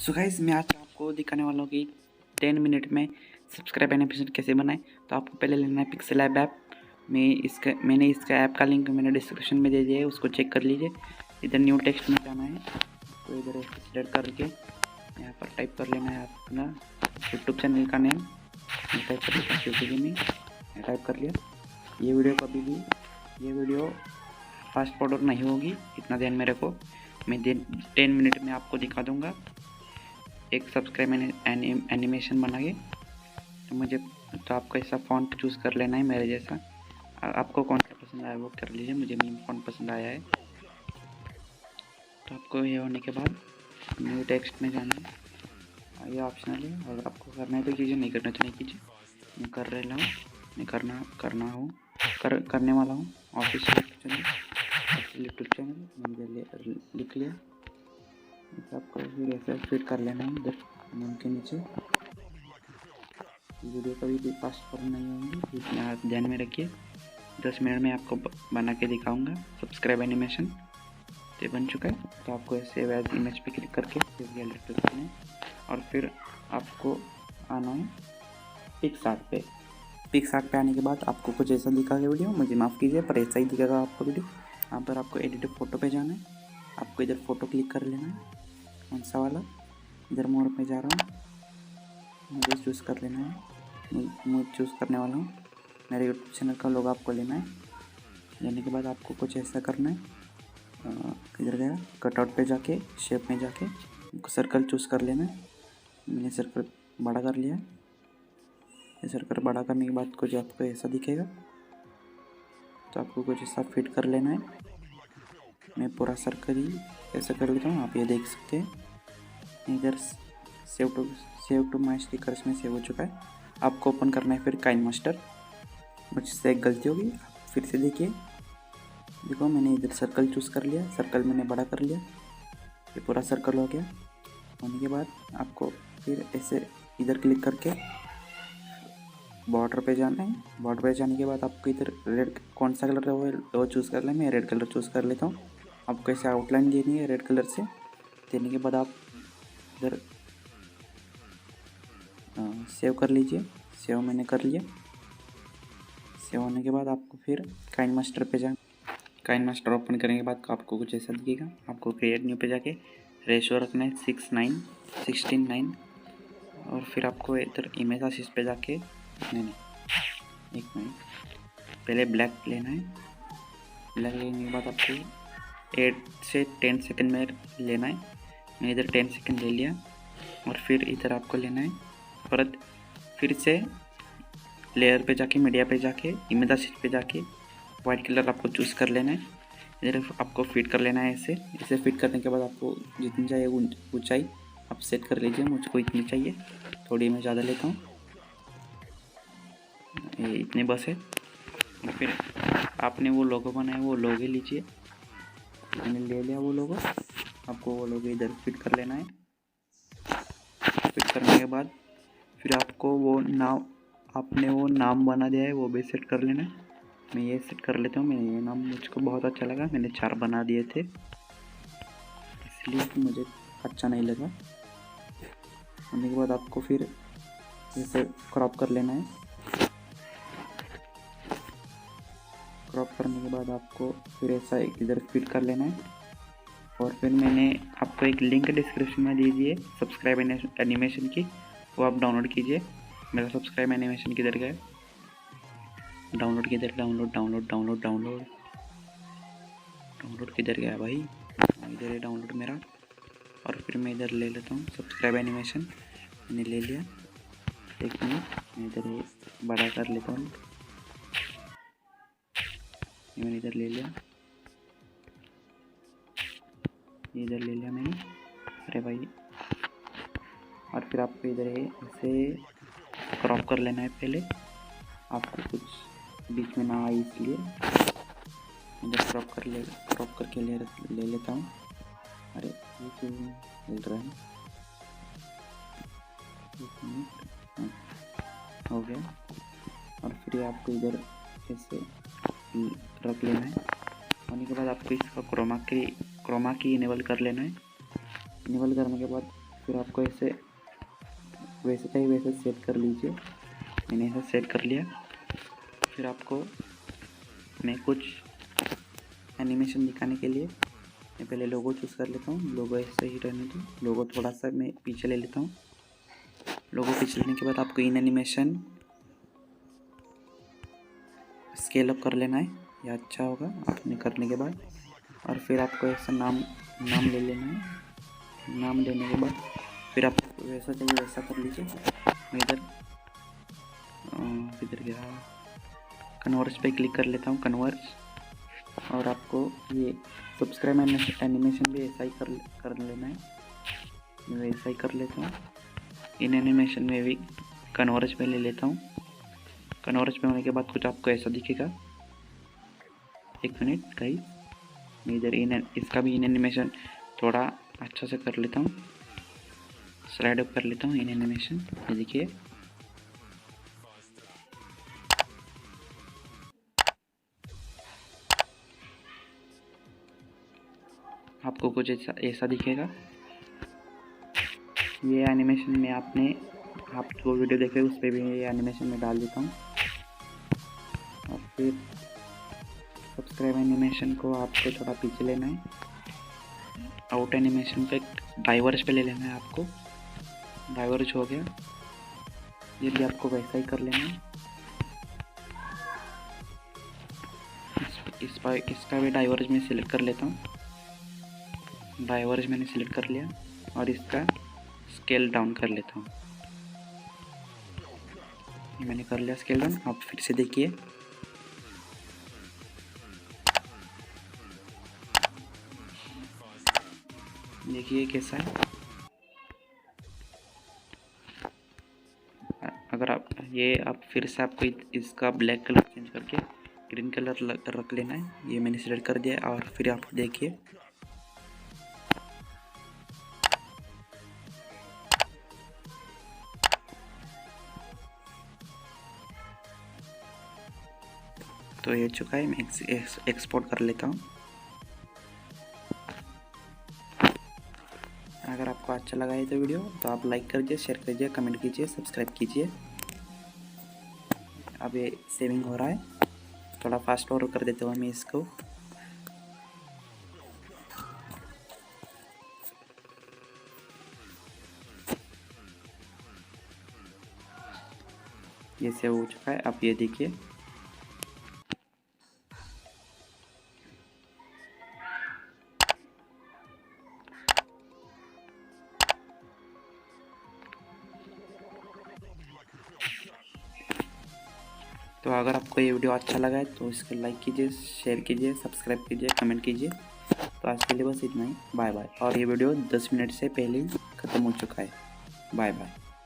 So guys मैं आज आपको दिखाने वाला हूँ कि 10 मिनट में सब्सक्राइब एनिमेशन कैसे बनाएं। तो आपको पहले लेना है पिक्सेल ऐप। मैंने इसका ऐप का लिंक मैंने डिस्क्रिप्शन में दे दिया है, उसको चेक कर लीजिए। इधर न्यू टेक्स्ट में जाना है, तो इधर सिलेक्ट करके यहाँ पर टाइप कर लेना है अपना यूट्यूब चैनल का नेम। टाइप कर लिया यूट्यूब में, टाइप कर लिया। ये वीडियो फास्ट फॉरवर्ड नहीं होगी, इतना ध्यान में रखो। मैं 10 मिनट में आपको दिखा दूंगा एक सब्सक्राइब एनिमेशन बना के। तो आपको ऐसा फ़ॉन्ट चूज़ कर लेना है मेरे जैसा। आपको कौन सा पसंद आया वो कर लीजिए, मुझे मीम फ़ॉन्ट पसंद आया है। तो आपको ये होने के बाद न्यू टेक्स्ट में जाना है, ये ऑप्शनल है। अगर आपको करना है तो कीजिए, नहीं करना तो नहीं कीजिए। मैं कर रहा हूँ, मैं करने वाला हूँ। ऑफिशियल यूट्यूब चैनल मैंने लिख लिया। आपको फिर ऐसे फिट कर लेना है इधर नेम के नीचे। वीडियो कभी भी फास्ट फॉरवर्ड नहीं होंगी, इतना आप ध्यान में रखिए। 10 मिनट में आपको बना के दिखाऊंगा सब्सक्राइब एनिमेशन। तो बन चुका है, तो आपको सेव एज इमेज पे क्लिक करके सेव गैलरी पे करना है और फिर आपको आना है पिक्सआर्ट पे। पिक्सआर्ट पे आने के बाद आपको कुछ ऐसा दिखाएगा वीडियो, मुझे माफ़ कीजिए पर ऐसा ही दिखेगा आपको वीडियो। यहाँ पर आपको एडिट फोटो पे जाना है, आपको इधर फोटो क्लिक कर लेना है, कौन सा वाला। इधर मोड पे जा रहा हूँ, मुझे चूज़ कर लेना है। मैं चूज़ करने वाला हूँ, मेरे यूट्यूब चैनल का लोगो आपको लेना है। लेने के बाद आपको कुछ ऐसा करना है, किधर गया कटआउट पे जाके शेप में जाके सर्कल चूज़ कर लेना है। मैंने सर्कल बड़ा कर लिया। ये सर्कल बड़ा करने के बाद कुछ आपको ऐसा दिखेगा, तो आपको कुछ ऐसा फिट कर लेना है। मैं पूरा सर्कल ही ऐसा कर लेता हूँ, आप ये देख सकते हैं। इधर सेव टू माई स्टिकर्स में सेव हो चुका है। आपको ओपन करना है फिर काइनमास्टर। मुझसे एक गलती होगी, आप फिर से देखिए। देखो मैंने इधर सर्कल चूज़ कर लिया, सर्कल मैंने बड़ा कर लिया, ये पूरा सर्कल हो गया। होने के बाद आपको फिर ऐसे इधर क्लिक करके बॉर्डर पे जाना है। बॉर्डर पे जाने के बाद आपको इधर रेड कौन सा कलर है वो चूज़ कर लें। मैं रेड कलर चूज़ कर लेता हूँ। आपको ऐसे आउटलाइन देनी है रेड कलर से। देने के बाद आप इधर सेव कर लीजिए। सेव मैंने कर लिया। सेव होने के बाद आपको फिर काइनमास्टर पे जाना। काइनमास्टर ओपन करने के बाद आपको कुछ ऐसा दिखेगा। आपको क्रिएट न्यू पे जाके रेशो रखना है 16:9 और फिर आपको इधर इमेज असिस्ट पे जाके नहीं एक मिनट पहले ब्लैक लेना है। ब्लैक लेने के बाद आपको 8 से 10 सेकंड में लेना है। मैं इधर 10 सेकंड ले लिया और फिर इधर आपको लेना है फिर से लेयर पे जाके मीडिया पे जाके इमेज असिस्ट पे जाके वाइट कलर आपको चूज़ कर लेना है। इधर आपको फिट कर लेना है ऐसे फिट करने के बाद आपको जितनी चाहिए ऊंचाई आप सेट कर लीजिए। मुझको इतनी चाहिए, थोड़ी मैं ज़्यादा लेता हूँ, ये इतने बस है। और फिर आपने वो लोगो बनाया वो लोगो लीजिए, मैंने ले लिया वो लोगो। आपको वो लोगो इधर फिट कर लेना है। फिट करने के बाद फिर आपको आपने वो नाम बना दिया है वो भी सेट कर लेना है। मैं ये सेट कर लेता हूँ। ये नाम मुझको बहुत अच्छा लगा, मैंने 4 बना दिए थे इसलिए कि मुझे अच्छा नहीं लगा। होने के बाद आपको फिर इसे क्रॉप कर लेना है। क्रॉप करने के बाद आपको फिर ऐसा इधर फिट कर लेना है। और फिर मैंने आपको एक लिंक डिस्क्रिप्शन में दे दिए सब्सक्राइब एनिमेशन की, वो आप डाउनलोड कीजिए। मेरा सब्सक्राइब एनिमेशन किधर गया, डाउनलोड किधर, डाउनलोड किधर गया भाई, इधर है डाउनलोड मेरा। और फिर मैं इधर ले लेता हूँ सब्सक्राइब एनिमेशन, मैंने ले लिया। एक मिनट मैं इधर बड़ा कर लेता हूँ, मैंने इधर ले लिया, इधर ले लिया मैंने, अरे भाई। और फिर आपको इधर है इसे क्रॉप कर लेना है। पहले आपको कुछ बीच में ना आए इसलिए इधर क्रॉप करके ले लेता हूँ। अरे ये क्यों मिल रहा है, एक मिनट हो गया। और फिर आपको इधर ऐसे रख लेना है। होने के बाद आपको इसका क्रोमा की इनेबल कर लेना है। इनेबल करने के बाद फिर आपको ऐसे वैसे चाहिए वैसे सेट कर लीजिए। मैंने ऐसा सेट कर लिया। फिर आपको मैं कुछ एनिमेशन दिखाने के लिए मैं पहले लोगो चूज़ कर लेता हूँ। लोगो ऐसे ही रहने दो। लोगो थोड़ा सा मैं पीछे ले लेता हूँ। लोगो पीछे लेने के बाद आपको इन एनिमेशन स्केल अप कर लेना है, यह अच्छा होगा आपने करने के बाद। और फिर आपको ऐसा नाम ले लेना है। नाम लेने के बाद फिर आप वैसा चाहिए वैसा कर लीजिए। मैं इधर गया, कन्वर्स पे क्लिक कर लेता हूँ, कन्वर्स। और आपको ये सब्सक्राइब एनिमेशन भी ऐसा ही कर लेना है। मैं वैसा ही कर लेता हूँ। इन एनिमेशन में भी कन्वर्स पे ले लेता हूँ। कन्वर्स पे होने के बाद कुछ आपको ऐसा दिखेगा। एक मिनट गाइस, मैं इधर इसका भी इन एनिमेशन थोड़ा अच्छा से कर लेता हूँ, स्लाइड अप कर लेता हूँ इन एनिमेशन। ये देखिए, आपको कुछ ऐसा दिखेगा। ये एनिमेशन में आप जो वीडियो देख रहे हैं उस पर भी ये एनिमेशन में डाल देता हूँ। और फिर सब्सक्राइब एनिमेशन को आपको थोड़ा पीछे लेना है। आउट एनिमेशन पे डाइवर्ज पे ले लेना है आपको। डाइवर्ज हो गया, ये भी आपको वैसा ही कर लेना है। इसका भी डाइवर्ज में सिलेक्ट कर लेता हूँ। डाइवर्ज मैंने सिलेक्ट कर लिया और इसका स्केल डाउन कर लेता हूँ। ये मैंने कर लिया स्केल डाउन। आप फिर से देखिए, कैसा है। अगर आप फिर से आपको इसका ब्लैक कलर चेंज करके ग्रीन कलर रख लेना है। ये मैंने सिलेक्ट कर दिया। और फिर आप देखिए, तो ये चुका है। मैं एक्सपोर्ट कर लेता हूँ। अगर आपको अच्छा लगा है तो वीडियो, तो आप लाइक करिए, शेयर कीजिए, कमेंट कीजिए, सब्सक्राइब कीजिए। अब ये सेविंग हो रहा है, थोड़ा फास्ट फॉरवर्ड कर देता हूँ मैं इसको। ये सेव हो चुका है। आप ये देखिए, तो अगर आपको ये वीडियो अच्छा लगा है तो इसको लाइक कीजिए, शेयर कीजिए, सब्सक्राइब कीजिए, कमेंट कीजिए। तो आज के लिए बस इतना ही। Bye bye. और ये वीडियो 10 मिनट से पहले ही ख़त्म हो चुका है। Bye bye.